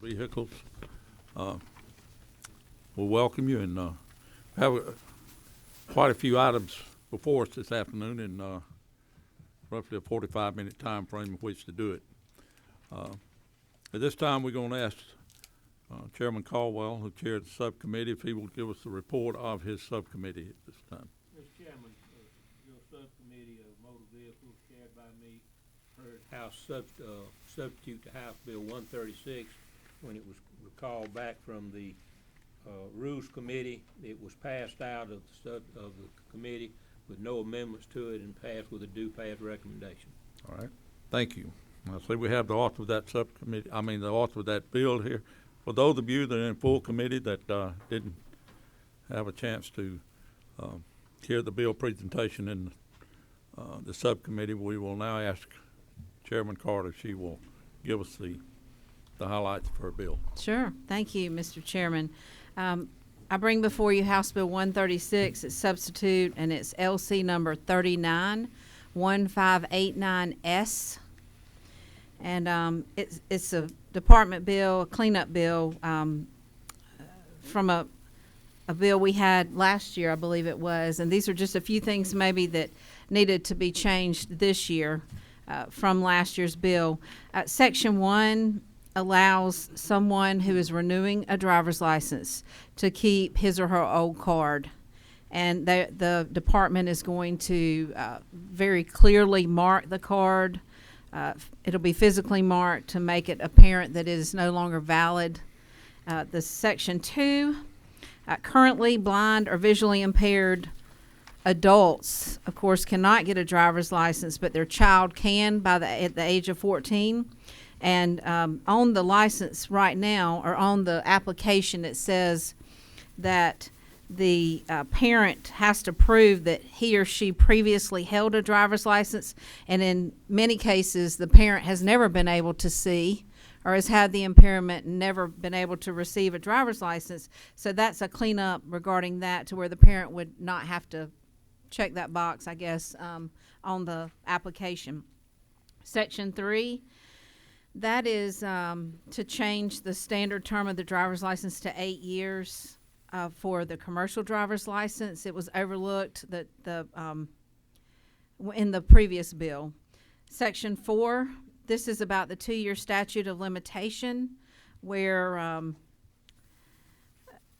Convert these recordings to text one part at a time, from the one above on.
vehicles. We'll welcome you and have quite a few items before us this afternoon in roughly a 45-minute time frame in which to do it. At this time, we're going to ask Chairman Caldwell, who chaired the subcommittee, if he will give us the report of his subcommittee at this time. Mr. Chairman, your subcommittee of motor vehicles chaired by me heard House substitute to House Bill 136 when it was recalled back from the Rules Committee. It was passed out of the committee with no amendments to it and passed with a do pass recommendation. All right, thank you. I see we have the author of that the author of that bill here. For those of you that are in full committee that didn't have a chance to hear the bill presentation in the subcommittee, we will now ask Chairman Carter if she will give us the highlights of her bill. Sure. Thank you, Mr. Chairman. I bring before you House Bill 136. It's substitute, and it's LC number 391589S. And it's a department bill, a cleanup bill from a bill we had last year, I believe it was. And these are just a few things maybe that needed to be changed this year from last year's bill. Section 1 allows someone who is renewing a driver's license to keep his or her old card. And the department is going to very clearly mark the card. It'll be physically marked to make it apparent that it is no longer valid. The Section 2, currently blind or visually impaired adults, of course, cannot get a driver's license, but their child can at the age of 14. And on the license right now, or on the application, it says that the parent has to prove that he or she previously held a driver's license, and in many cases the parent has never been able to see or has had the impairment and never been able to receive a driver's license. So that's a cleanup regarding that, to where the parent would not have to check that box, I guess, on the application. Section 3, that is to change the standard term of the driver's license to 8 years. For the commercial driver's license, it was overlooked in the previous bill. Section 4, this is about the 2-year statute of limitation, where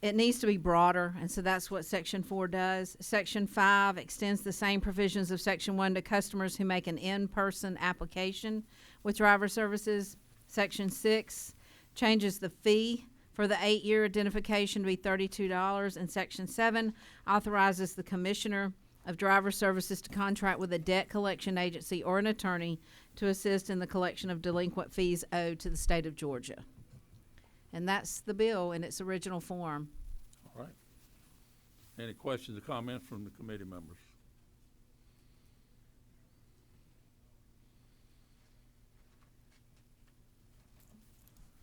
it needs to be broader, and so that's what Section 4 does. Section 5 extends the same provisions of Section 1 to customers who make an in-person application with driver services. Section 6 changes the fee for the 8-year identification to be $32, and Section 7 authorizes the Commissioner of Driver Services to contract with a debt collection agency or an attorney to assist in the collection of delinquent fees owed to the state of Georgia. And that's the bill in its original form. All right. Any questions or comments from the committee members?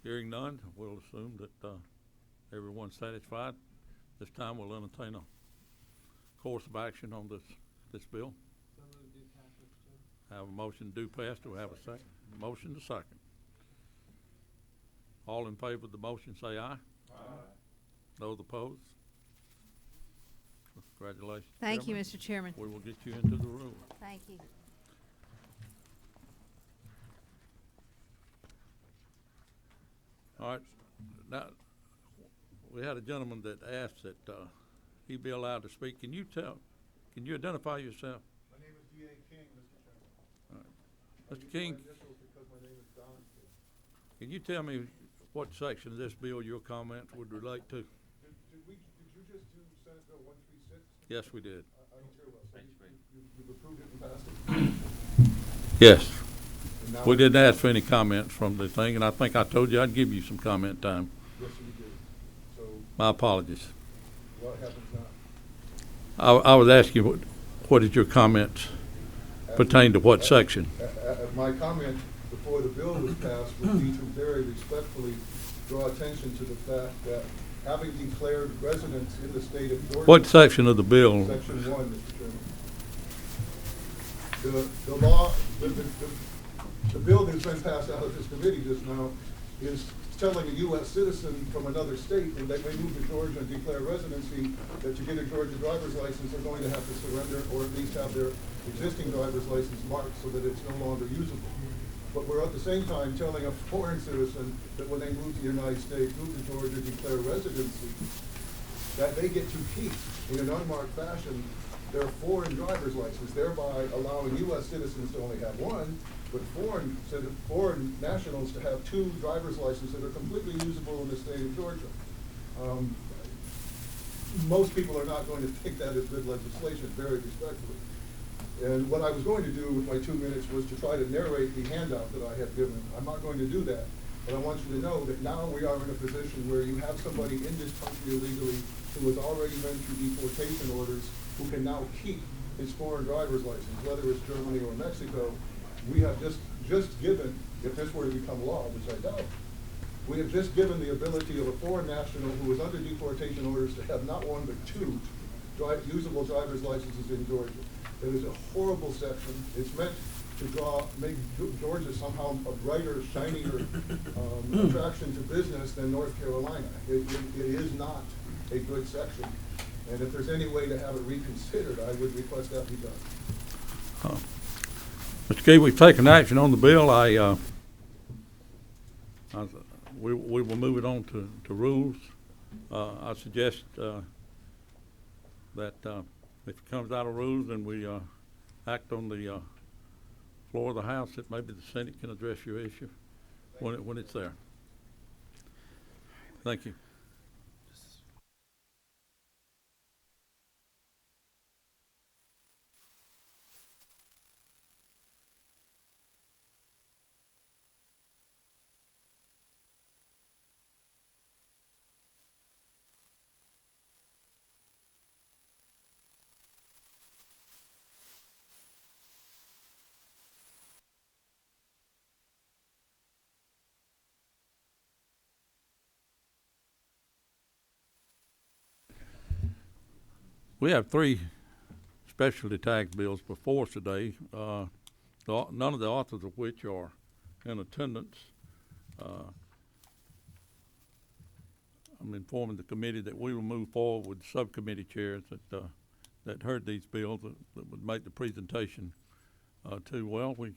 Hearing none, we'll assume that everyone's satisfied. This time we'll entertain a course of action on this bill. Have a motion to do pass. Do we have a second? Motion to second. All in favor of the motion say aye. Aye. Those opposed? Congratulations. Thank you, Chairman. Mr. Chairman. We will get you into the room. Thank you. All right. Now, we had a gentleman that asked that he be allowed to speak. Can you identify yourself? My name is D.A. King, Mr. Chairman. All right. Mr. King, Because my name is Don King. can you tell me what section of this bill your comment would relate to? Did you just do Senate Bill 136? Yes, we did. I don't hear well. So you've approved it and passed it? Yes. And now We didn't ask for any comments from the thing, and I think I told you I'd give you some comment time. Yes, you did. So My apologies. what happens now? I was asking you, what did your comments pertain to what section? My comment before the bill was passed would be to very respectfully draw attention to the fact that having declared residents in the state of Georgia. What section of the bill? Section 1, Mr. Chairman. The law, the bill that's been passed out of this committee just now is telling a U.S. citizen from another state, when they move to Georgia and declare residency, that to get a Georgia driver's license, they're going to have to surrender or at least have their existing driver's license marked so that it's no longer usable. But we're at the same time telling a foreign citizen that when they move to the United States, move to Georgia, declare residency, that they get to keep, in an unmarked fashion, their foreign driver's license, thereby allowing U.S. citizens to only have one, but foreign nationals to have two driver's licenses that are completely usable in the state of Georgia. Most people are not going to think that is good legislation, very respectfully. And what I was going to do with my 2 minutes was to try to narrate the handout that I had given. I'm not going to do that, but I want you to know that now we are in a position where you have somebody in this country illegally who has already been through deportation orders, who can now keep his foreign driver's license, whether it's Germany or Mexico. We have just given, if this were to become law, which I doubt, we have just given the ability of a foreign national who is under deportation orders to have not one but two usable driver's licenses in Georgia. It is a horrible section. It's meant to make Georgia somehow a brighter, shinier attraction to business than North Carolina. It is not a good section. And if there's any way to have it reconsidered, I would request that be done. Mr. Key, we've taken action on the bill. We will move it on to rules. I suggest that if it comes out of rules and we act on the floor of the House, that maybe the Senate can address your issue when it's there. Thank you. We have three specialty tax bills before us today, none of the authors of which are in attendance. I'm informing the committee that we will move forward with subcommittee chairs that heard these bills that would make the presentation too well. We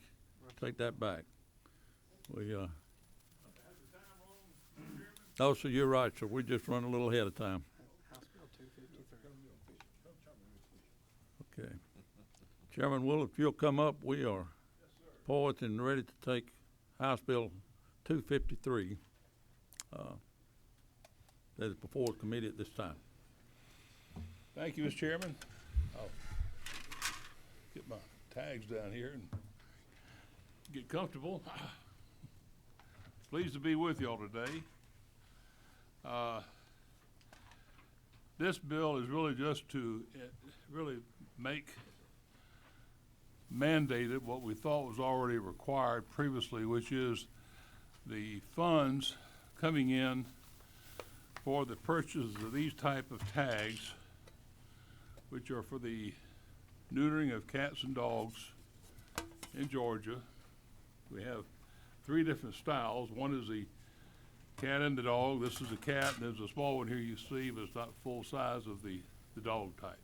take that back. Oh, so you're right, so we just run a little ahead of time. Okay. Chairman Will, if you'll come up, we are poised and ready to take House Bill 253 that is before the committee at this time. Thank you, Mr. Chairman. I'll get my tags down here and get comfortable. Pleased to be with y'all today. This bill is really just to really make mandated what we thought was already required previously, which is the funds coming in for the purchase of these type of tags, which are for the neutering of cats and dogs in Georgia. We have three different styles. One is the cat and the dog. This is a cat, and there's a small one here you see, but it's not full size of the dog type.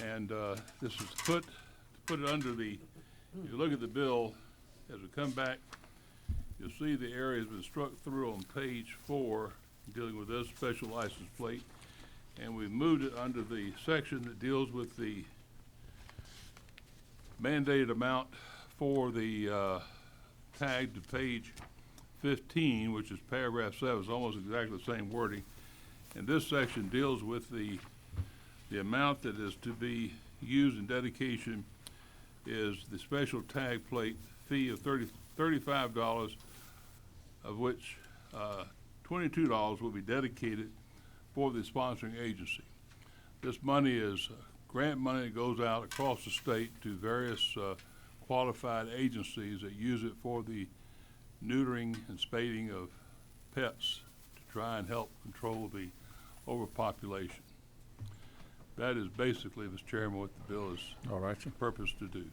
And this is to put it under the, if you look at the bill, as we come back, you'll see the area has been struck through on page 4, dealing with this special license plate. And we moved it under the section that deals with the mandated amount for the tag to page 15, which is paragraph 7. It's almost exactly the same wording. And this section deals with the amount that is to be used in dedication is the special tag plate fee of $35, of which $22 will be dedicated for the sponsoring agency. This money is grant money that goes out across the state to various qualified agencies that use it for the neutering and spading of pets to try and help control the overpopulation. That is basically, Mr. Chairman, what the bill is All right, sir. purposed to do.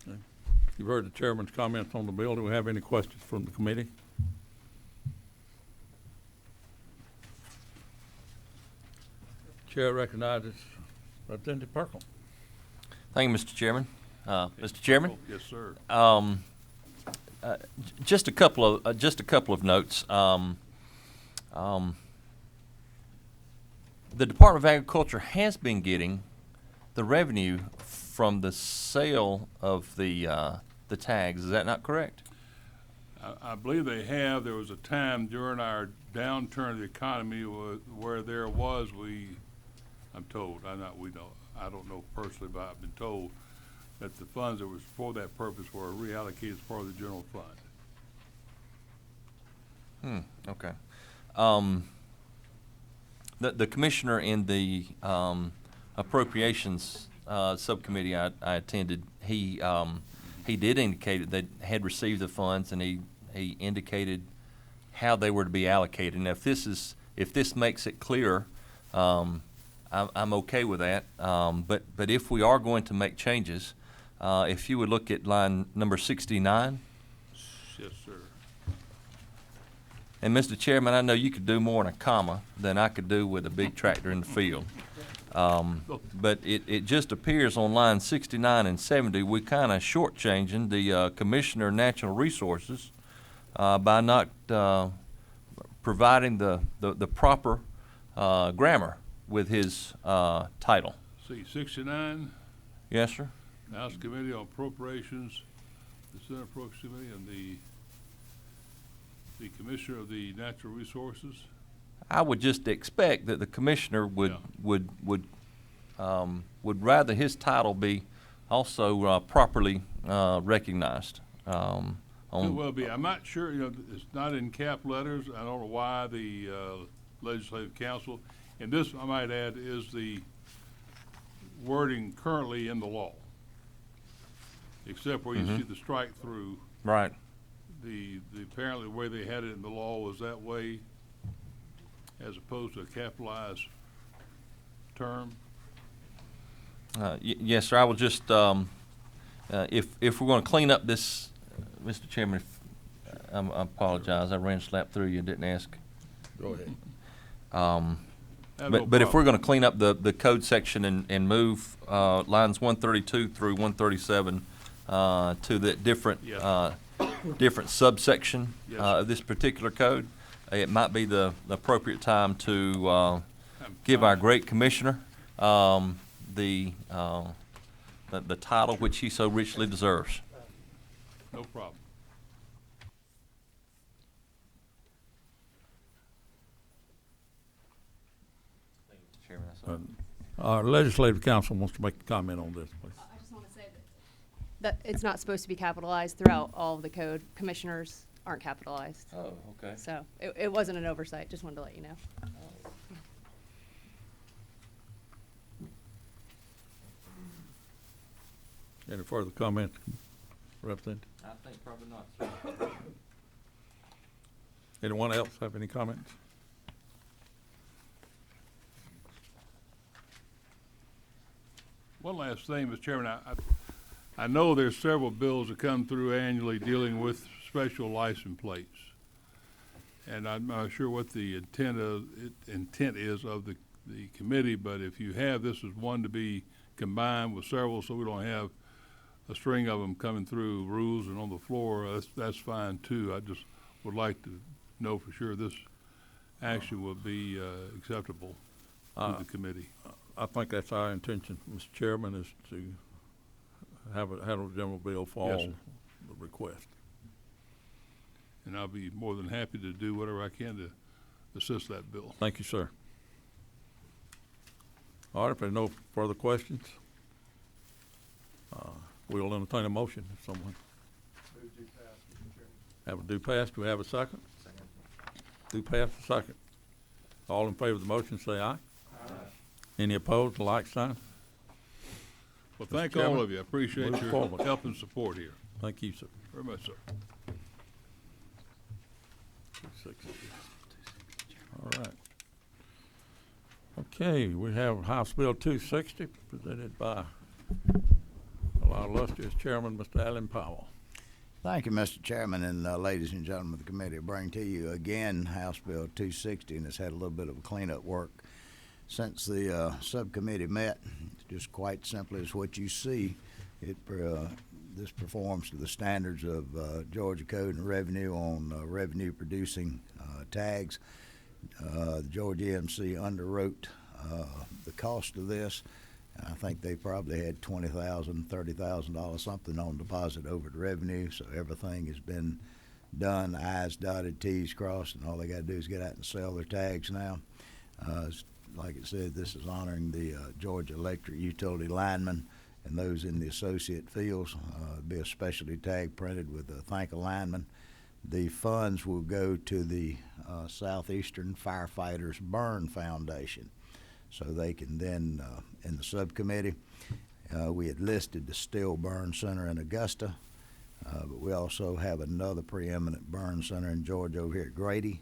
Okay. You've heard the chairman's comments on the bill. Do we have any questions from the committee? Chair recognizes Representative Perkle. Thank you, Mr. Chairman. Mr. Chairman, Yes, sir. just a couple of notes. The Department of Agriculture has been getting the revenue from the sale of the tags. Is that not correct? I believe they have. There was a time during our downturn of the economy where there was, I'm told, I don't know personally, but I've been told that the funds that was for that purpose were reallocated as part of the general fund. Okay. The commissioner in the appropriations subcommittee I attended, he did indicate that they had received the funds, and he indicated how they were to be allocated. Now, if this makes it clearer, I'm okay with that. But if we are going to make changes, if you would look at line number 69. Yes, sir. And Mr. Chairman, I know you could do more in a comma than I could do with a big tractor in the field. But it just appears on line 69 and 70, we kind of shortchanging the Commissioner of Natural Resources by not providing the proper grammar with his title. See, 69, Yes, sir? House Committee on Appropriations, the Senate Appropriations Committee, and the Commissioner of the Natural Resources. I would just expect that the commissioner would Yeah. would rather his title be also properly recognized. Could well be. I'm not sure, it's not in cap letters. I don't know why the Legislative Council, and this, I might add, is the wording currently in the law. Except where you see the strike through, Right. the apparently the way they had it in the law was that way, as opposed to a capitalized term. Yes, sir. I will just, if we're going to clean up this, Mr. Chairman, I apologize. I ran slap through you and didn't ask. Go ahead. Have no But if we're problem. going to clean up the code section and move lines 132 through 137 to the different Yes. different subsection Yes. of this particular code, it might be the appropriate time to I'm give our fine. great commissioner the title which he so richly deserves. No problem. Our legislative council wants to make a comment on this, please. I just want to say that it's not supposed to be capitalized throughout all of the code. Commissioners aren't capitalized. Oh, okay. So it wasn't an oversight. Just wanted to let you know. Any further comments, Representative? I think probably not, sir. Anyone else have any comments? One last thing, Mr. Chairman, I know there's several bills that come through annually dealing with special license plates. And I'm not sure what the intent is of the committee, but if you have this as one to be combined with several, so we don't have a string of them coming through rules and on the floor, that's fine too. I just would like to know for sure this action will be acceptable to the committee. I think that's our intention, Mr. Chairman, is to handle the general bill for Yes, all sir. the requests. And I'll be more than happy to do whatever I can to assist that bill. Thank you, sir. All right, if there are no further questions, we'll entertain a motion if someone. Have a do pass. Do we have a second? Second. Do pass, a second. All in favor of the motion, say aye. Aye. Any opposed, like sign. Well, Mr. thank Chairman, all of you. I appreciate move your forward. help and support here. Thank you, sir. Very much so. 260. All right. Okay, we have House Bill 260, presented by our illustrious chairman, Mr. Alan Powell. Thank you, Mr. Chairman, and ladies and gentlemen of the committee. I bring to you again House Bill 260, and it's had a little bit of cleanup work since the subcommittee met. Just quite simply as what you see. This performs to the standards of Georgia Code and Revenue on revenue producing tags. The Georgia EMC underwrote the cost of this. I think they probably had $20,000, $30,000, something on deposit over to revenue, so everything has been done, I's dotted, T's crossed, and all they gotta do is get out and sell their tags now. Like it said, this is honoring the Georgia Electric Utility linemen and those in the associate fields. Be a specialty tag printed with a thank a lineman. The funds will go to the Southeastern Firefighters Burn Foundation. So they can then, in the subcommittee, we had listed the Still Burn Center in Augusta, but we also have another preeminent burn center in Georgia over here at Grady.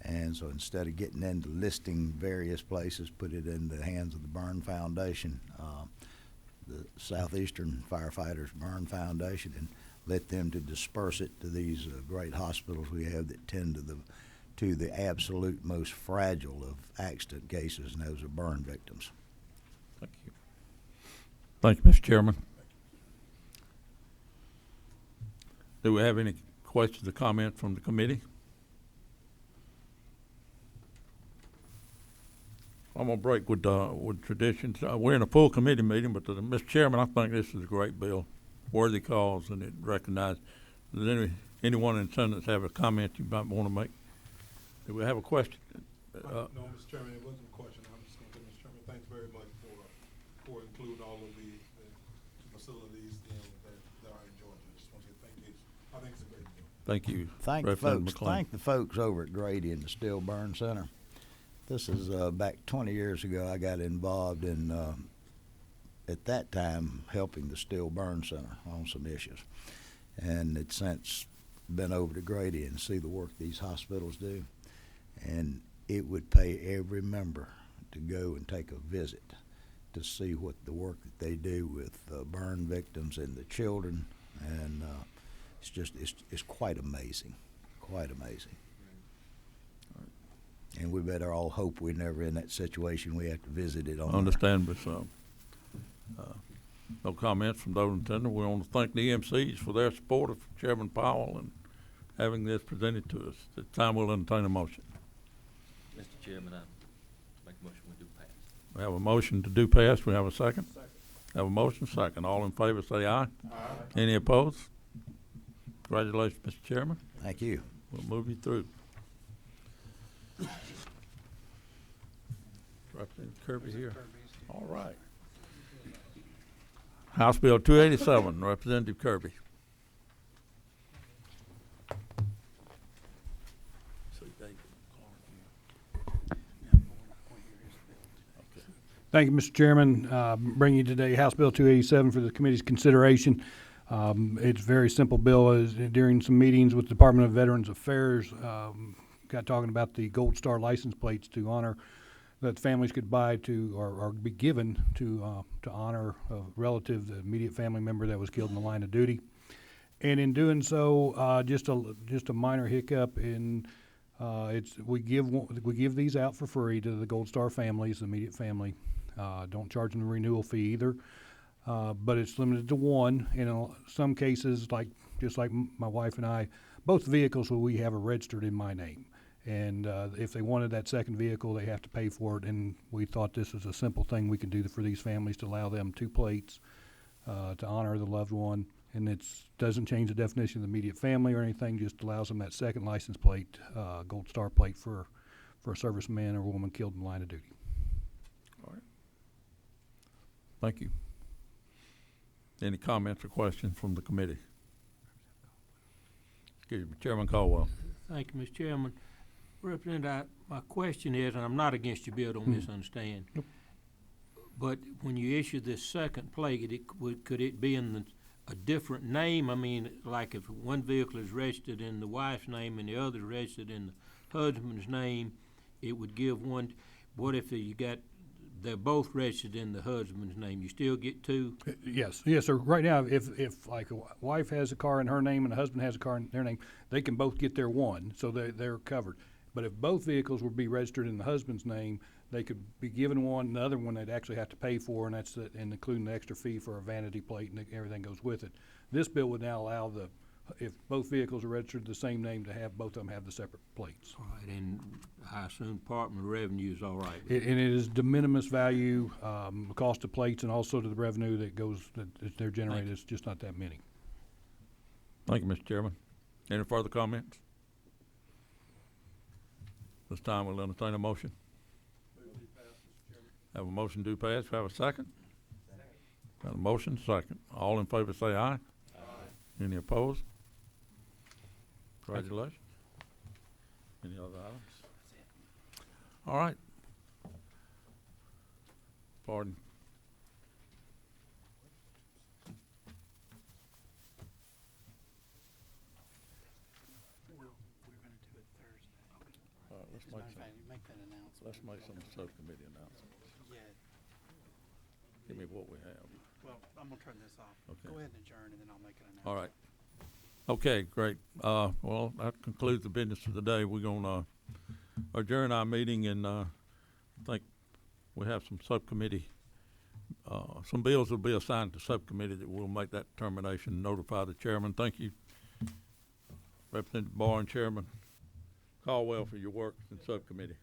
And so instead of getting into listing various places, put it in the hands of the Burn Foundation, the Southeastern Firefighters Burn Foundation, and let them to disperse it to these great hospitals we have that tend to the absolute most fragile of accident cases, and those are burn victims. Thank you. Thank you, Mr. Chairman. Do we have any questions or comments from the committee? I'm gonna break with traditions. We're in a full committee meeting, but Mr. Chairman, I think this is a great bill, worthy cause, and it recognizes. Does anyone in attendance have a comment you might want to make? Do we have a question? No, Mr. Chairman, it wasn't a question. I'm just going to say, Mr. Chairman, thanks very much for including all of the facilities that are in Georgia. I just want to say thank you. I think it's a great deal. Thank you. Thank the folks over at Grady and the Still Burn Center. This is back 20 years ago. I got involved in, at that time, helping the Still Burn Center on some issues. And it's since been over to Grady and see the work these hospitals do. And it would pay every member to go and take a visit to see what the work that they do with burn victims and the children. And it's quite amazing, quite amazing. And we better all hope we're never in that situation we have to visit it on. Understandably so. No comments from those in attendance. We want to thank the EMCs for their support of Chairman Powell and having this presented to us. At the time, we'll entertain a motion. Mr. Chairman, I make a motion we do pass. We have a motion to do pass. We have a second? Second. Have a motion, second. All in favor say aye. Aye. Any opposed? Congratulations, Mr. Chairman. Thank you. We'll move you through. Representative Kirby here. All right. House Bill 287, Representative Kirby. Thank you, Mr. Chairman. Bringing you today House Bill 287 for the committee's consideration. It's a very simple bill. During some meetings with the Department of Veterans Affairs, got talking about the Gold Star license plates to honor that families could buy to or be given to honor a relative, the immediate family member that was killed in the line of duty. And in doing so, just a minor hiccup in we give these out for free to the Gold Star families, the immediate family. Don't charge them a renewal fee either, but it's limited to one. In some cases, just like my wife and I, both vehicles we have are registered in my name. And if they wanted that second vehicle, they have to pay for it. And we thought this was a simple thing we can do for these families to allow them 2 plates to honor the loved one. And it doesn't change the definition of the immediate family or anything, just allows them that second license plate, Gold Star plate for a serviceman or woman killed in the line of duty. All right. Thank you. Any comments or questions from the committee? Excuse me, Chairman Caldwell. Thank you, Mr. Chairman. Representative, my question is, and I'm not against your bill, don't misunderstand. Nope. But when you issue this second plate, could it be in a different name? I mean, like if one vehicle is registered in the wife's name and the other is registered in the husband's name, it would give one. What if you got they're both registered in the husband's name. You still get two? Yes, yes, sir. Right now, if like a wife has a car in her name and a husband has a car in their name, they can both get their one, so they're covered. But if both vehicles would be registered in the husband's name, they could be given one, and the other one they'd actually have to pay for, and that's, and including the extra fee for a vanity plate and everything goes with it. This bill would now allow if both vehicles are registered the same name, to have both of them have the separate plates. All right, and I assume Department of Revenue is all right with And it is de minimis value, the cost of plates and also to the revenue that they're generated, it's just not that many. Thank you, Mr. Chairman. Any further comments? This time we'll entertain a motion. Have a motion to pass. Have a second? Got a motion, second. All in favor say aye. Any opposed? Congratulations. Any other items? All right. Pardon. We're gonna do it Thursday. All right, let's As a matter of fact, you make that announcement. let's make some subcommittee announcements. Yeah, Give me what we have. well, I'm gonna turn this off. Okay. Go ahead and adjourn, and then I'll make an announcement. All right. Okay, great. Well, that concludes the business of the day. We're gonna adjourn our meeting, and I think we have some subcommittee, some bills will be assigned to subcommittee that will make that determination, notify the chairman. Thank you, Representative Barr and Chairman Caldwell, for your work in subcommittee.